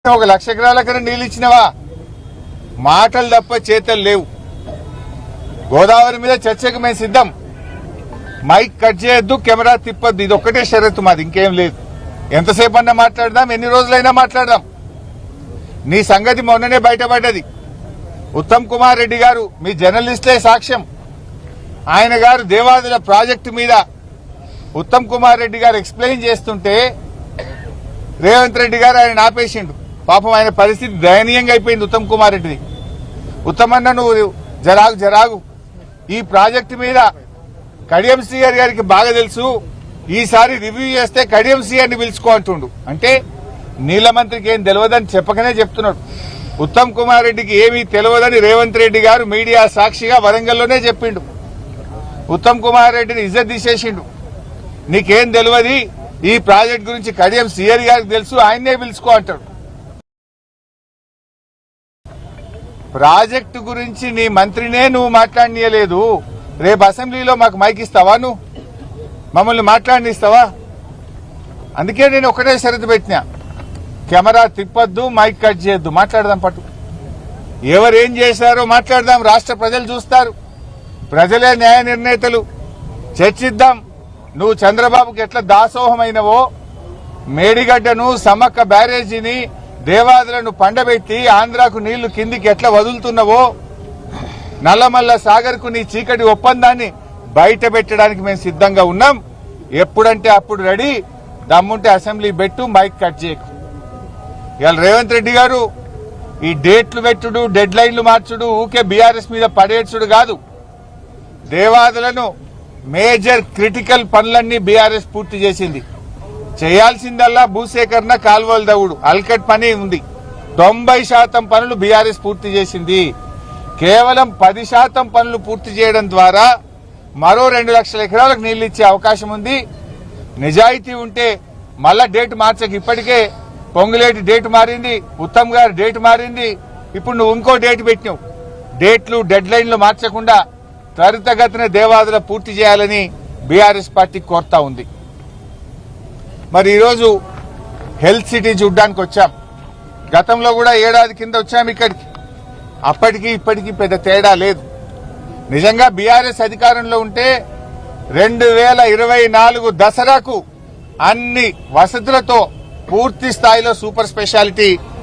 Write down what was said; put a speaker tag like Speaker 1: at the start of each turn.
Speaker 1: ఒక 1,00,000 ఎకరాలకన్నా నీళ్ళు ఇచ్చినవా? మాటలు తప్ప చేతలు లేవు. గోదావరి మీద చర్చకు మేము సిద్ధం. మైక్ కట్ చేయొద్దు, కెమెరా తిప్పొద్దు, ఇది ఒక్కటే షరతు మాది, ఇంకేం లేదు. ఎంతసేపు అన్నా మాట్లాడదాం, ఎన్ని రోజులైనా మాట్లాడదాం. నీ సంగతి మొన్ననే బయటపడ్డది. ఉత్తమ్ కుమార్ రెడ్డి గారు, మీ జర్నలిస్టే సాక్ష్యం, ఆయన గారు దేవాదుల ప్రాజెక్టు మీద ఉత్తమ్ కుమార్ రెడ్డి గారు ఎక్స్ప్లెయిన్ చేస్తుంటే రేవంత్ రెడ్డి గారు ఆయన ఆపేసిండు. పాపం ఆయన పరిస్థితి దయనీయంగా అయిపోయింది ఉత్తమ్ కుమార్ రెడ్డిది. ఉత్తమన్న, నువ్వు జరాగు, ఈ ప్రాజెక్టు మీద కడియం శ్రీహరి గారికి బాగా తెలుసు, ఈసారి రివ్యూ చేస్తే కడియం శ్రీహరిని పిలుచుకో అంటుండు. అంటే నీళ్ల మంత్రికి ఏం తెలియదని చెప్పకనే చెప్తున్నాడు. ఉత్తమ్ కుమార్ రెడ్డికి ఏమీ తెలియదని రేవంత్ రెడ్డి గారు మీడియా సాక్షిగా వరంగల్లోనే చెప్పిండు. ఉత్తమ్ కుమార్ రెడ్డిని ఇజ్జత్ తీసేసిండు. నీకేం తెలియదు, ఈ ప్రాజెక్ట్ గురించి కడియం శ్రీహరి గారికి తెలుసు, ఆయన్నే పిలుచుకో అంటాడు. ప్రాజెక్టు గురించి నీ మంత్రినే నువ్వు మాట్లాడనీయలేదు. రేపు అసెంబ్లీలో మాకు మైక్ ఇస్తావా? నువ్వు మమ్మల్ని మాట్లాడనిస్తావా? అందుకే నేను ఒకటే షరతు పెట్టినా, కెమెరా తిప్పొద్దు, మైక్ కట్ చేయొద్దు, మాట్లాడదాం. పట్టు ఎవరేం చేశారో మాట్లాడదాం. రాష్ట్ర ప్రజలు చూస్తారు, ప్రజలే న్యాయ నిర్ణేతలు. చర్చిద్దాం. నువ్వు చంద్రబాబుకి ఎట్లా దాసోహమైనవో, మేడిగడ్డను, సమ్మక్క బ్యారేజీని, దేవాదులను పండబెట్టి ఆంధ్రాకు నీళ్లు కిందికి ఎట్లా వదులుతున్నావో, నల్లమల్ల సాగర్ కు నీ చీకటి ఒప్పందాన్ని బయట పెట్టడానికి మేము సిద్ధంగా ఉన్నాం. ఎప్పుడంటే అప్పుడు రెడీ. దమ్ముంటే అసెంబ్లీ పెట్టు, మైక్ కట్ చేయకు. ఇవాళ రేవంత్ రెడ్డి గారు ఈ డేట్లు పెట్టుడు, డెడ్ లైన్లు మార్చుడు, ఊకే బీఆర్ఎస్ మీద పడేడ్చుడు కాదు. దేవాదులను మేజర్ క్రిటికల్ పనులన్నీ బీఆర్ఎస్ పూర్తి చేసింది. చేయాల్సిందల్లా భూసేకరణ, కాల్వల దవ్వుడు, అల్కట్ పని ఉంది. 90% పనులు బీఆర్ఎస్ పూర్తి చేసింది. కేవలం 10% పనులు పూర్తి చేయడం ద్వారా మరో 2 లక్షల ఎకరాలకు నీళ్లు ఇచ్చే అవకాశం ఉంది. నిజాయితీ ఉంటే మళ్ళా డేట్ మార్చక, ఇప్పటికే పొంగులేటి డేట్ మారింది, ఉత్తమ్ గారు డేట్ మారింది, ఇప్పుడు నువ్వు ఇంకో డేట్ పెట్టినావు. డేట్లు, డెడ్ లైన్లు మార్చకుండా త్వరితగతిన దేవాదుల పూర్తి చేయాలని బీఆర్ఎస్ పార్టీ కోరుతా ఉంది. మరి ఈరోజు హెల్త్ సిటీ చూడ్డానికి వచ్చాం. గతంలో కూడా ఏడాది కింద వచ్చాం ఇక్కడికి. అప్పటికి ఇప్పటికీ పెద్ద తేడా లేదు. నిజంగా బీఆర్ఎస్ అధికారంలో ఉంటే 2024 దసరాకు అన్ని వసతులతో పూర్తి స్థాయిలో సూపర్ స్పెషాలిటీ